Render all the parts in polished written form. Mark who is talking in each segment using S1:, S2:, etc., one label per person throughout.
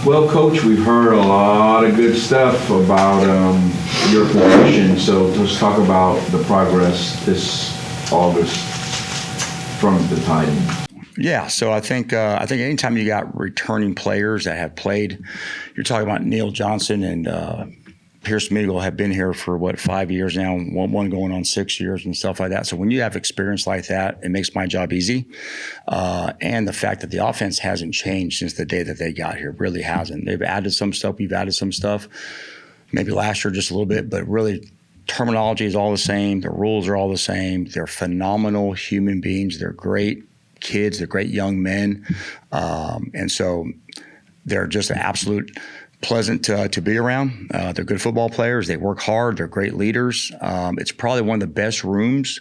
S1: Well, Coach, we've heard a lot of good stuff about your position, so let's talk about the progress this August from the tight end.
S2: Yeah, so I think anytime you got returning players that have played, you're talking about Neil Johnson and Pierce Meagle have been here for 5 years now, one going on 6 years and stuff like that. So when you have experience like that, it makes my job easy. And the fact that the offense hasn't changed since the day that they got here, really hasn't. They've added some stuff, we've added some stuff, maybe last year just a little bit, but really terminology is all the same. The rules are all the same. They're phenomenal human beings. They're great kids. They're great young men. And so they're just an absolute pleasant to be around. They're good football players. They work hard. They're great leaders. It's probably one of the best rooms,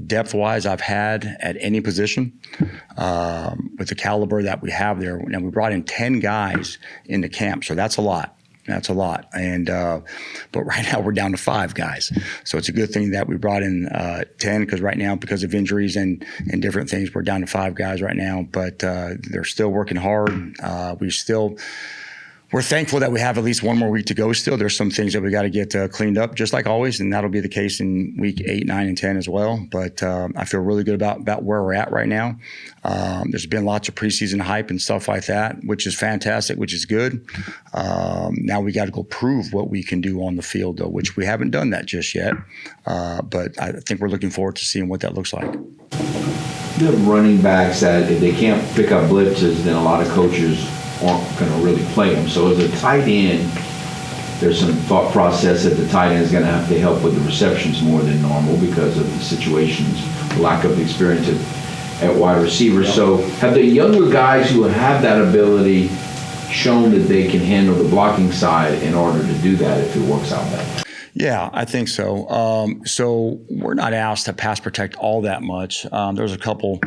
S2: depth-wise, I've had at any position with the caliber that we have there. Now, we brought in 10 guys into camp, so that's a lot. That's a lot. And but right now we're down to 5 guys. So it's a good thing that we brought in 10 because right now, because of injuries and different things, we're down to 5 guys right now. But they're still working hard. We're thankful that we have at least one more week to go still. There's some things that we got to get cleaned up, just like always, and that'll be the case in week 8, 9, and 10 as well. But I feel really good about where we're at right now. There's been lots of preseason hype and stuff like that, which is fantastic, which is good. Now we got to go prove what we can do on the field, though, which we haven't done that just yet. But I think we're looking forward to seeing what that looks like.
S1: The running backs that if they can't pick up blitzes, then a lot of coaches aren't going to really play them. So as a tight end, there's some thought process that the tight end is going to have to help with the receptions more than normal because of the situations, lack of experience at wide receiver. Yep. So have the younger guys who have that ability shown that they can handle the blocking side in order to do that if it works out better?
S2: Yeah, I think so. So we're not asked to pass protect all that much. There's a couple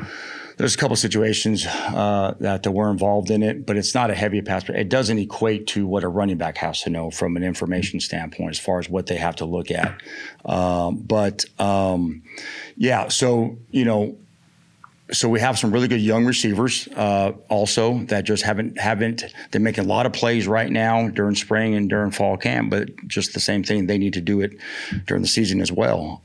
S2: situations that we're involved in it, but it's not a heavy pass. It doesn't equate to what a running back has to know from an information standpoint as far as what they have to look at. Yeah, so, so we have some really good young receivers also that just haven't they're making a lot of plays right now during spring and during fall camp, but just the same thing, they need to do it during the season as well.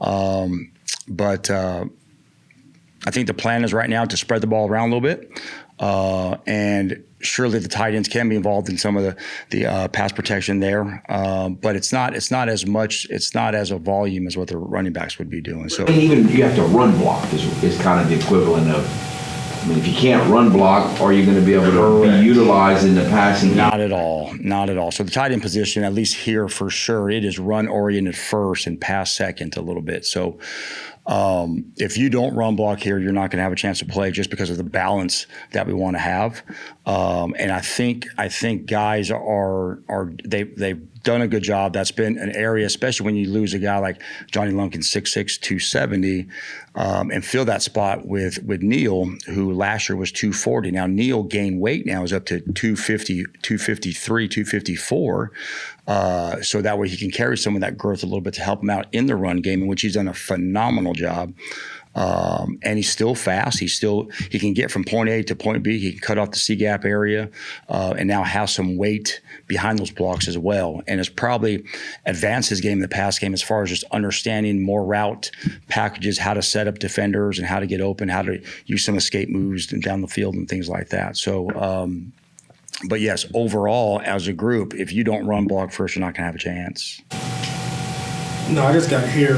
S2: I think the plan is right now to spread the ball around a little bit, and surely the tight ends can be involved in some of the pass protection there, but it's not as much. It's not as a volume as what the running backs would be doing. So
S1: even you have to run block is kind of the equivalent of. I mean, if you can't run block, are you going to be able to be utilized in the passing?
S2: Not at all. Not at all. So the tight end position, at least here for sure, it is run oriented first and pass second a little bit. So. If you don't run block here, you're not going to have a chance to play just because of the balance that we want to have. And I think guys they've done a good job. That's been an area, especially when you lose a guy like Johnny Lumpkin, 6'6", 270, and fill that spot with Neil, who last year was 240. Now Neil gained weight now is up to 250, 253, 254. So that way he can carry some of that growth a little bit to help him out in the run game, in which he's done a phenomenal job. And he's still fast. He can get from point A to point B. He can cut off the C-gap area and now has some weight behind those blocks as well. And has probably advanced his game in the pass game as far as just understanding more route packages, how to set up defenders and how to get open, how to use some escape moves down the field and things like that. So, but yes, overall, as a group, if you don't run block first, you're not going to have a chance.
S3: No, I just got here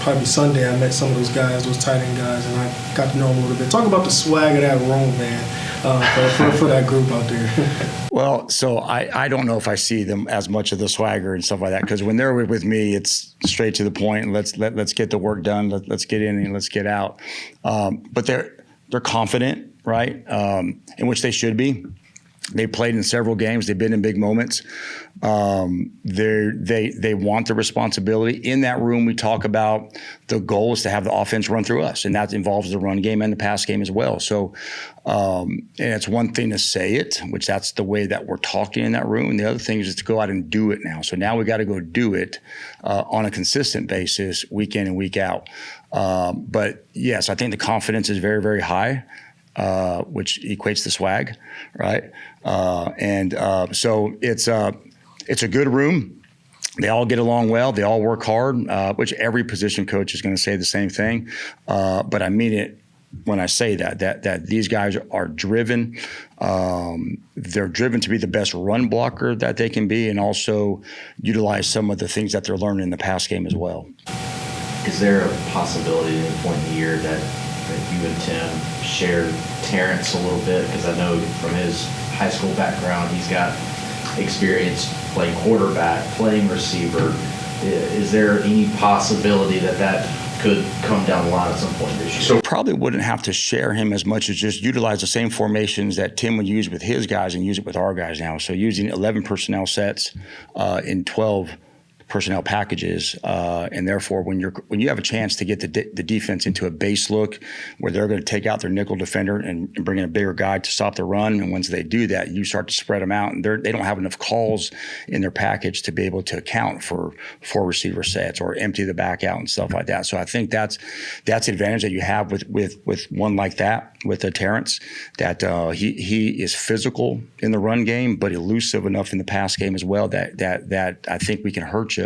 S3: probably Sunday. I met some of those guys, those tight end guys, and I got to know them a little bit. Talk about the swag of that room, man, for that group out there.
S2: Well, so I don't know if I see them as much of the swagger and stuff like that, because when they're with me, it's straight to the point. Let's get the work done. Let's get in and let's get out. But they're confident, right? In which they should be. They played in several games. They've been in big moments. They want the responsibility. In that room, we talk about the goal is to have the offense run through us, and that involves the run game and the pass game as well. So, and it's one thing to say it, which that's the way that we're talking in that room, and the other thing is to go out and do it now. So now we got to go do it on a consistent basis, week in and week out. But yes, I think the confidence is very, very high. which equates to swag, right? So it's a good room. They all get along well. They all work hard, which every position coach is going to say the same thing. But I mean it when I say that these guys are driven. They're driven to be the best run blocker that they can be, and also utilize some of the things that they're learning in the pass game as well.
S4: Is there a possibility at any point in the year that you and Tim share Terrence a little bit? Because I know from his high school background, he's got experience playing quarterback, playing receiver. Is there any possibility that could come down the line at some point this year?
S2: So probably wouldn't have to share him as much as just utilize the same formations that Tim would use with his guys and use it with our guys now. So using 11 personnel sets in 12 personnel packages, and therefore when you have a chance to get the defense into a base look where they're going to take out their nickel defender and bring in a bigger guy to stop the run, and once they do that, you start to spread them out, and they don't have enough calls in their package to be able to account for 4 receiver sets or empty the back out and stuff like that. So I think that's the advantage that you have with one like that, with a Terrence, that he is physical in the run game, but elusive enough in the pass game as well that I think we can hurt you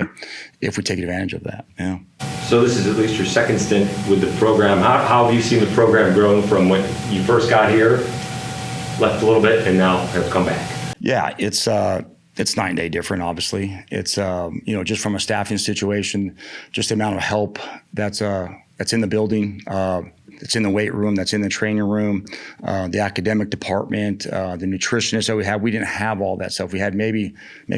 S2: if we take advantage of that. Yeah.
S5: So this is at least your second stint with the program. How have you seen the program grow from when you first got here, left a little bit, and now have come back? Yeah,
S2: it's night and day different, obviously. It's just from a staffing situation, just the amount of help that's in the building, that's in the weight room, that's in the training room, the academic department, the nutritionists that we had. We didn't have all that stuff. We had maybe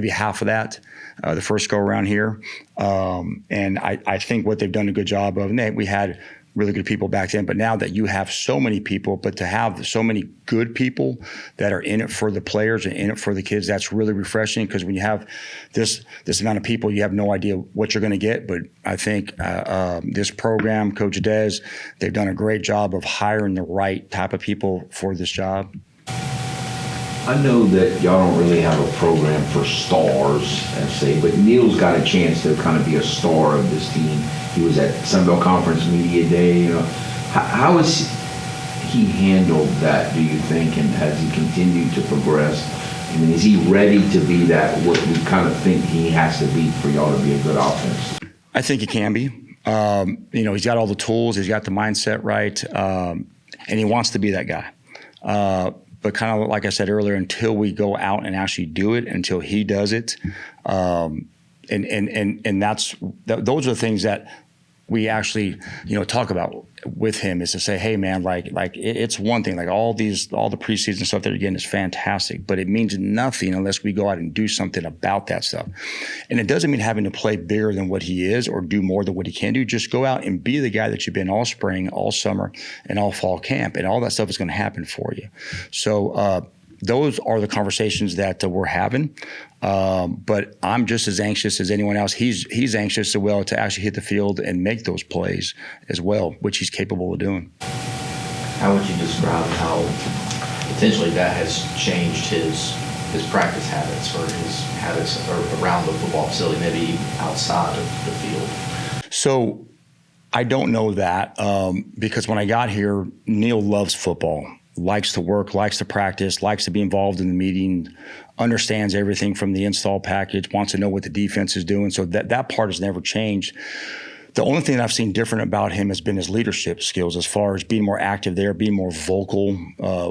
S2: half of that the first go around here. And I think what they've done a good job of, and we had really good people back then, but now that you have so many people, but to have so many good people that are in it for the players and in it for the kids, that's really refreshing, because when you have this amount of people, you have no idea what you're going to get. But I think this program, Coach Dez, they've done a great job of hiring the right type of people for this job.
S1: I know that y'all don't really have a program for stars, and say, but Neil's got a chance to kind of be a star of this team. He was at Sunbelt Conference Media Day. How has he handled that, do you think, and has he continued to progress? I mean, is he ready to be that, what we kind of think he has to be for y'all to be a good offense?
S2: I think he can be. He's got all the tools. He's got the mindset right, and he wants to be that guy. But kind of like I said earlier, until we go out and actually do it, until he does it, and those are the things that we actually talk about with him, is to say, hey man, like it's one thing, like all the preseason stuff that you're getting is fantastic, but it means nothing unless we go out and do something about that stuff. And it doesn't mean having to play bigger than what he is or do more than what he can do. Just go out and be the guy that you've been all spring, all summer, and all fall camp, and all that stuff is going to happen for you. So those are the conversations that we're having. But I'm just as anxious as anyone else. He's anxious as well to actually hit the field and make those plays as well, which he's capable of doing.
S4: How would you describe how potentially that has changed his practice habits, or his habits around the football facility, maybe outside of the field?
S2: So I don't know that because when I got here, Neil loves football. Likes to work, likes to practice, likes to be involved in the meeting, understands everything from the install package, wants to know what the defense is doing. So that part has never changed. The only thing that I've seen different about him has been his leadership skills, as far as being more active there, being more vocal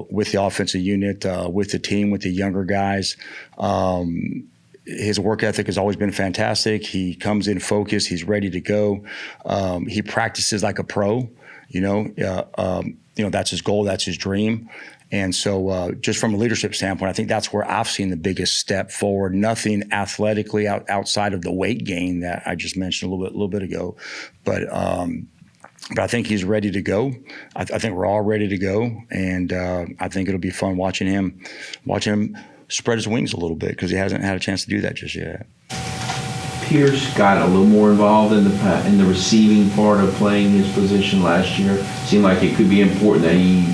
S2: with the offensive unit, with the team, with the younger guys. His work ethic has always been fantastic. He comes in focused. He's ready to go. He practices like a pro, that's his goal, that's his dream. And so just from a leadership standpoint, I think that's where I've seen the biggest step forward. Nothing athletically outside of the weight gain that I just mentioned a little bit ago. But I think he's ready to go. I think we're all ready to go. And I think it'll be fun watching him spread his wings a little bit, because he hasn't had a chance to do that just yet.
S1: Pierce got a little more involved in the receiving part of playing his position last year. Seemed like it could be important that he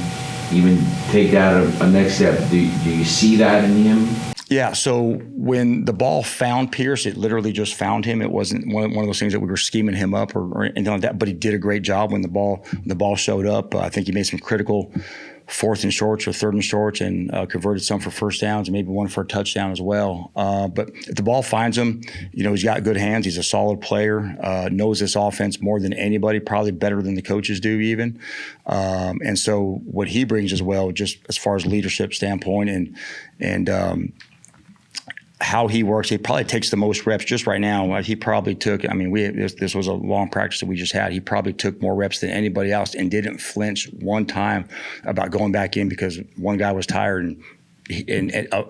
S1: even take that a next step. Do you see that in him?
S2: Yeah, so when the ball found Pierce, it literally just found him. It wasn't one of those things that we were scheming him up or anything like that, but he did a great job when the ball showed up. I think he made some critical 4th and shorts or 3rd and shorts, and converted some for first downs and maybe one for a touchdown as well. But if the ball finds him, he's got good hands. He's a solid player, knows this offense more than anybody, probably better than the coaches do even. And so what he brings as well, just as far as leadership standpoint and how he works, he probably takes the most reps just right now. He probably took, this was a long practice that we just had. He probably took more reps than anybody else and didn't flinch one time about going back in because one guy was tired and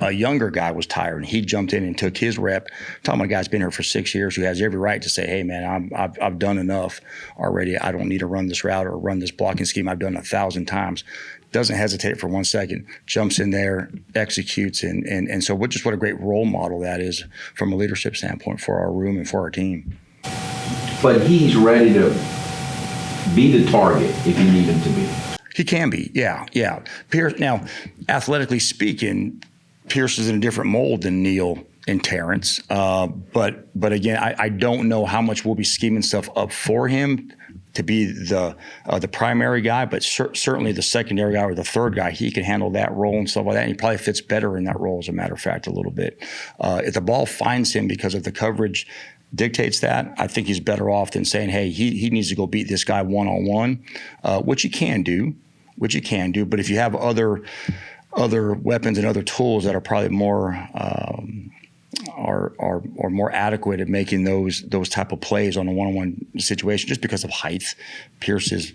S2: a younger guy was tired, and he jumped in and took his rep. I'm talking about a guy's been here for 6 years who has every right to say, hey, man, I've done enough already. I don't need to run this route or run this blocking scheme. I've done 1,000 times. Doesn't hesitate for 1 second, jumps in there, executes, and so what a great role model that is from a leadership standpoint for our room and for our team.
S1: But he's ready to be the target if you need him to be.
S2: He can be, yeah. Pierce, now, athletically speaking, Pierce is in a different mold than Neil and Terrence. But again, I don't know how much we'll be scheming stuff up for him to be the primary guy, but certainly the secondary guy or the third guy, he can handle that role and stuff like that. And he probably fits better in that role, as a matter of fact, a little bit. If the ball finds him because of the coverage dictates that, I think he's better off than saying, hey, he needs to go beat this guy one-on-one, which you can do. But if you have other weapons and other tools that are probably more are more adequate at making those type of plays on a one-on-one situation, just because of height. Pierce is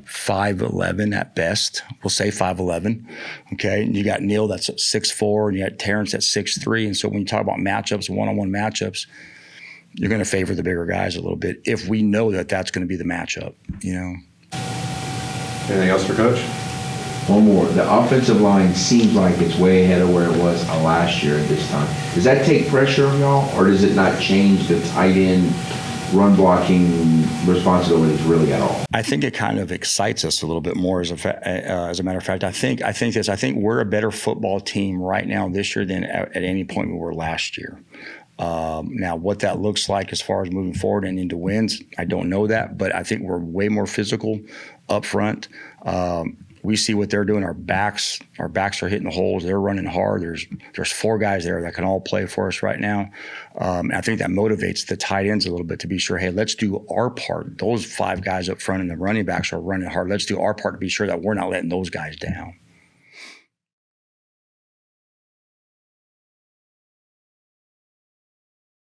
S2: 5'11" at best. We'll say 5'11". Okay, and you got Neil that's at 6'4", and you got Terrence at 6'3". And so when you talk about matchups, one-on-one matchups, you're going to favor the bigger guys a little bit if we know that that's going to be the matchup.
S5: Anything else for Coach?
S1: One more. The offensive line seems like it's way ahead of where it was last year at this time. Does that take pressure on y'all, or does it not change the tight end run blocking responsibilities really at all?
S2: I think it kind of excites us a little bit more. As a matter of fact, I think we're a better football team right now this year than at any point we were last year. Now, what that looks like as far as moving forward and into wins, I don't know that, but I think we're way more physical up front. We see what they're doing. Our backs are hitting the holes. They're running hard. There's 4 guys there that can all play for us right now. I think that motivates the tight ends a little bit to be sure, hey, let's do our part. Those 5 guys up front and the running backs are running hard. Let's do our part to be sure that we're not letting those guys down.